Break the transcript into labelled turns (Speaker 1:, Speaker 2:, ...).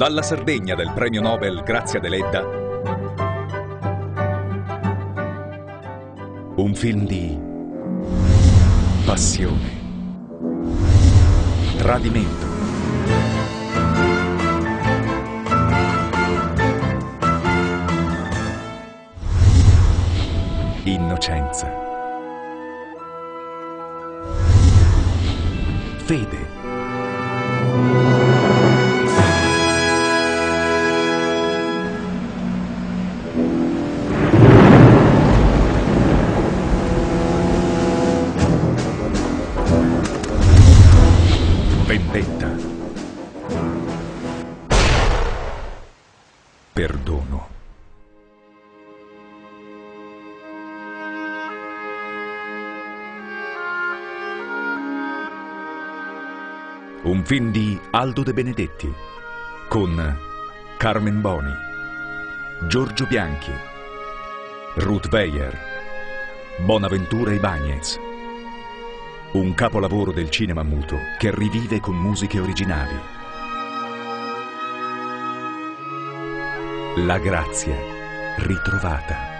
Speaker 1: Dalla Sardegna del premio Nobel Grazia Deledda, un film di passione, tradimento, innocenza, fede, vendetta, perdono. Un film di Aldo De Benedetti con Carmen Boni, Giorgio Bianchi, Ruth Weyer, Bonaventura Ibáñez. Un capolavoro del cinema muto che rivive con musiche originali. La grazia ritrovata.